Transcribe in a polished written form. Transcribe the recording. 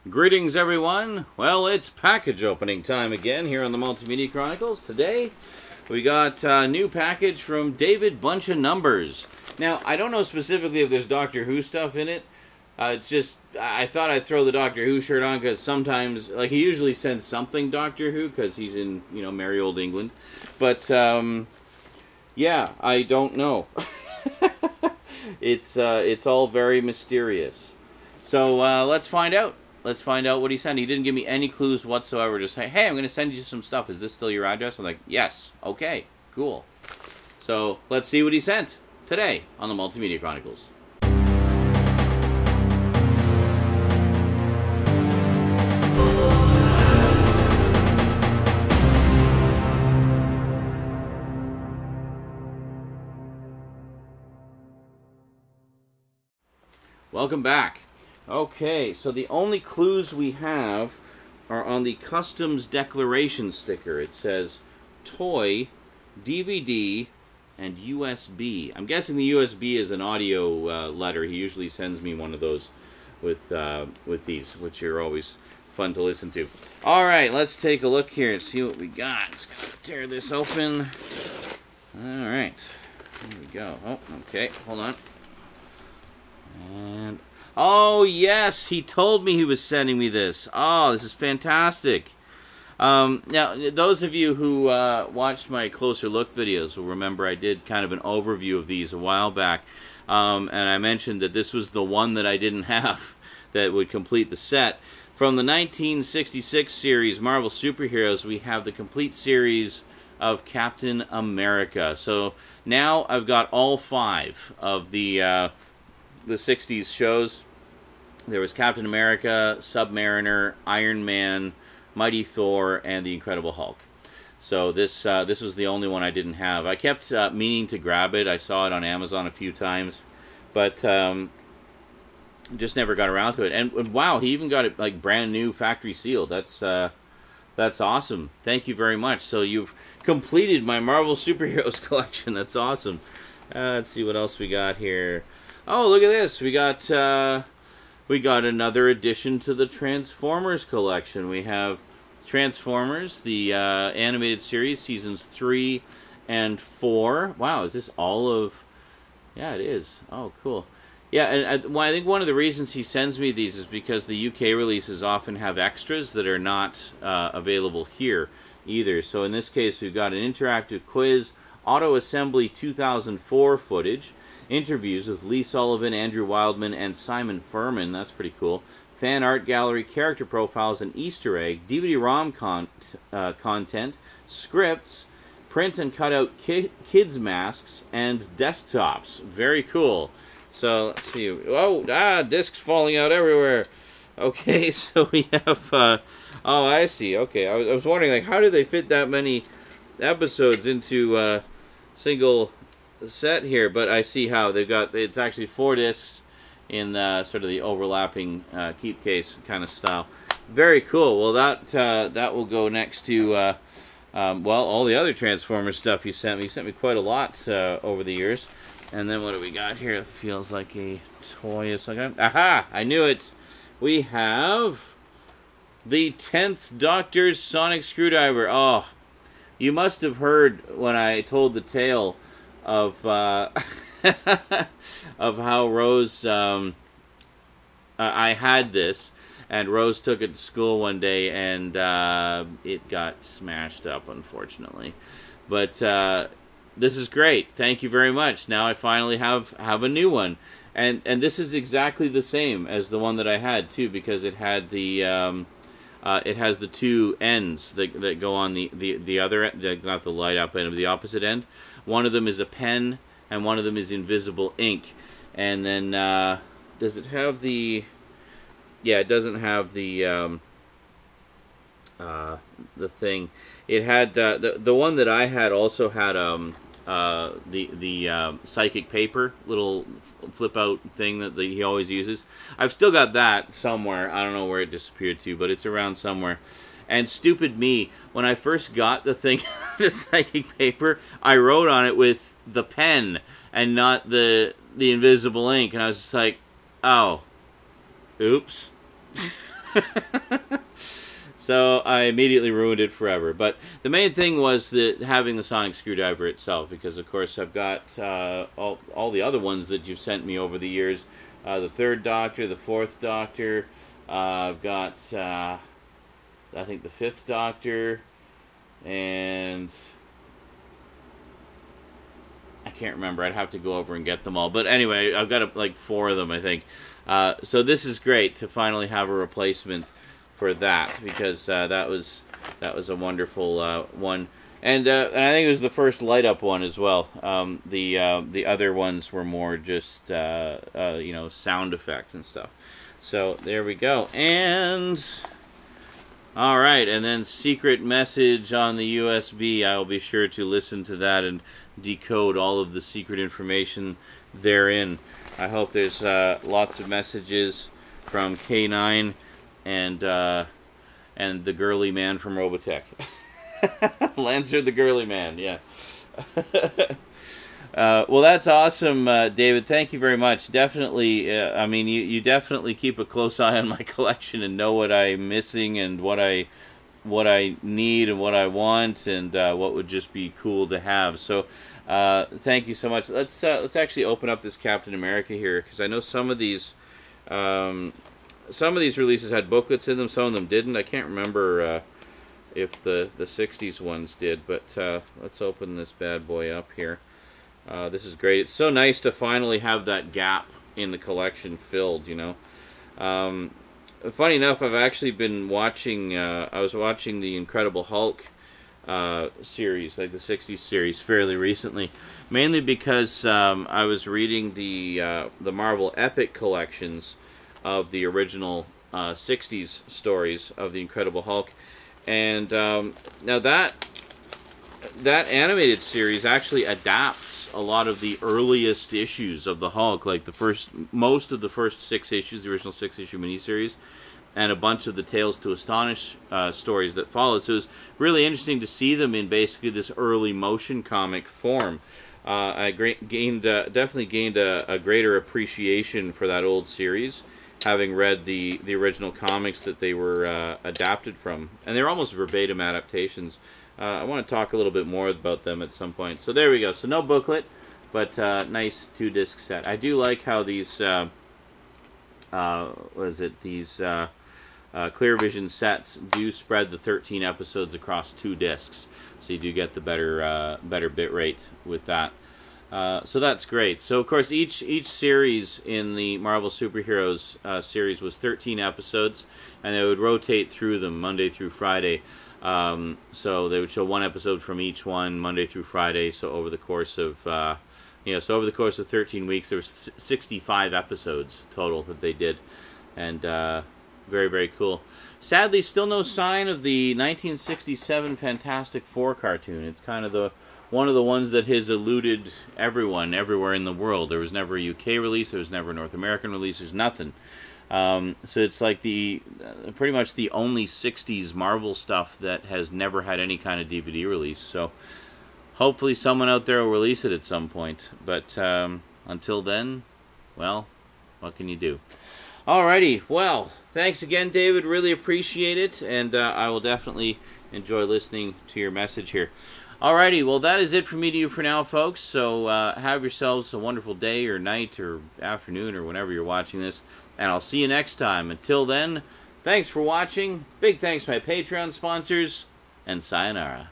Greetings, everyone. Well, it's package opening time again here on the Multimedia Chronicles. Today, we got a new package from David Bunch of Numbers. Now, I don't know specifically if there's Doctor Who stuff in it. It's just, I thought I'd throw the Doctor Who shirt on because sometimes, like, he usually sends something Doctor Who because he's in, you know, merry old England. But, yeah, I don't know. It's all very mysterious. So, let's find out. Let's find out what he sent. He didn't give me any clues whatsoever. Just say, hey, I'm going to send you some stuff. Is this still your address? I'm like, yes. Okay, cool. So let's see what he sent today on the Multimedia Chronicles. Welcome back. Okay, so the only clues we have are on the Customs Declaration sticker. It says toy, DVD, and USB. I'm guessing the USB is an audio letter. He usually sends me one of those with these, which are always fun to listen to. All right, let's take a look here and see what we got. Just gonna tear this open. All right, here we go. Oh, okay, hold on. And oh, yes, he told me he was sending me this. Oh, this is fantastic. Now, those of you who watched my closer look videos will remember I did kind of an overview of these a while back. And I mentioned that this was the one that I didn't have that would complete the set. From the 1966 series, Marvel Superheroes, we have the complete series of Captain America. So now I've got all 5 of the 60s shows. There was Captain America, Submariner, Iron Man, Mighty Thor, and the Incredible Hulk. So this was the only one I didn't have. I kept meaning to grab it. I saw it on Amazon a few times, but just never got around to it. And wow, he even got it like brand new, factory sealed. That's awesome. Thank you very much. So you've completed my Marvel Superheroes collection. That's awesome. Let's see what else we got here. Oh, look at this. We got another addition to the Transformers collection. We have Transformers, the animated series, seasons 3 and 4. Wow, is this all of... Yeah, it is. Oh, cool. Yeah, and I think one of the reasons he sends me these is because the UK releases often have extras that are not available here either. So in this case, we've got an interactive quiz, Auto Assembly 2004 footage, interviews with Lee Sullivan, Andrew Wildman, and Simon Furman. That's pretty cool. Fan art gallery, character profiles, and Easter egg, DVD-ROM content, scripts, print and cutout kids masks, and desktops. Very cool. So let's see. Oh, discs falling out everywhere. Okay, so we have. Oh, I see. Okay, I was wondering, like, how do they fit that many episodes into single set here? But I see how they've got. It's actually 4 discs in sort of the overlapping keep case kind of style. Very cool. Well, that will go next to well, all the other Transformers stuff you sent me. You sent me quite a lot over the years. And then what do we got here? It feels like a toy of some kind. Aha! I knew it. We have the 10th Doctor's Sonic Screwdriver. Oh, you must have heard when I told the tale of of how Rose I had this, and Rose took it to school one day, and it got smashed up, unfortunately. But this is great. Thank you very much. Now I finally have a new one, and this is exactly the same as the one that I had too, because it had the it has the 2 ends that go on the other end, not the light up end, but the opposite end. One of them is a pen, and one of them is invisible ink. And then, does it have the... Yeah, it doesn't have the thing. It had, the one that I had also had the psychic paper, little flip-out thing that he always uses. I've still got that somewhere. I don't know where it disappeared to, but it's around somewhere. And stupid me, when I first got the thing, the psychic paper, I wrote on it with the pen and not the invisible ink, and I was just like, oh, oops. So I immediately ruined it forever. But the main thing was having the sonic screwdriver itself, because of course I've got all the other ones that you've sent me over the years. The Third Doctor, the Fourth Doctor. I've got I think the Fifth Doctor, and I can't remember. I'd have to go over and get them all. But anyway, I've got like 4 of them, I think. So this is great to finally have a replacement for that, because that was a wonderful one, and I think it was the first light up one as well. The other ones were more just you know, sound effects and stuff. So there we go. And all right, and then secret message on the USB. I will be sure to listen to that and decode all of the secret information therein. I hope there's lots of messages from K9 and the girly man from Robotech. Lancer the girly man, yeah. Well, that's awesome, David. Thank you very much. Definitely, I mean, you definitely keep a close eye on my collection and know what I'm missing and what I need and what I want and what would just be cool to have. So, thank you so much. Let's actually open up this Captain America here, because I know some of these releases had booklets in them, some of them didn't. I can't remember if the 60s ones did, but let's open this bad boy up here. This is great. It's so nice to finally have that gap in the collection filled, you know. Funny enough, I've actually been watching, I was watching the Incredible Hulk series, like the 60s series, fairly recently, mainly because I was reading the Marvel Epic collections of the original 60s stories of the Incredible Hulk, and now that animated series actually adapts a lot of the earliest issues of the Hulk, like most of the first 6 issues, the original 6-issue miniseries, and a bunch of the Tales to Astonish stories that followed. So it was really interesting to see them in basically this early motion comic form. I definitely gained a greater appreciation for that old series, having read the original comics that they were adapted from. And they're almost verbatim adaptations. I want to talk a little bit more about them at some point. So there we go. So no booklet, but nice 2-disc set. I do like how these, these Clear Vision sets do spread the 13 episodes across 2 discs. So you do get the better bit rate with that. So that's great. So of course each series in the Marvel Superheroes series was 13 episodes, and they would rotate through them Monday through Friday. So they would show 1 episode from each one Monday through Friday. So over the course of over the course of 13 weeks, there was 65 episodes total that they did, and very, very cool. Sadly, still no sign of the 1967 Fantastic Four cartoon. It's kind of one of the ones that has eluded everyone everywhere in the world. There was never a UK release. There was never a North American release. There's nothing. So it's like pretty much the only 60s Marvel stuff that has never had any kind of DVD release. So hopefully someone out there will release it at some point. But until then, well, what can you do? Alrighty, well, thanks again, David. Really appreciate it, and I will definitely enjoy listening to your message here. Alrighty, well, that is it from me to you for now, folks. So have yourselves a wonderful day or night or afternoon or whenever you're watching this, and I'll see you next time. Until then, thanks for watching. Big thanks to my Patreon sponsors, and sayonara.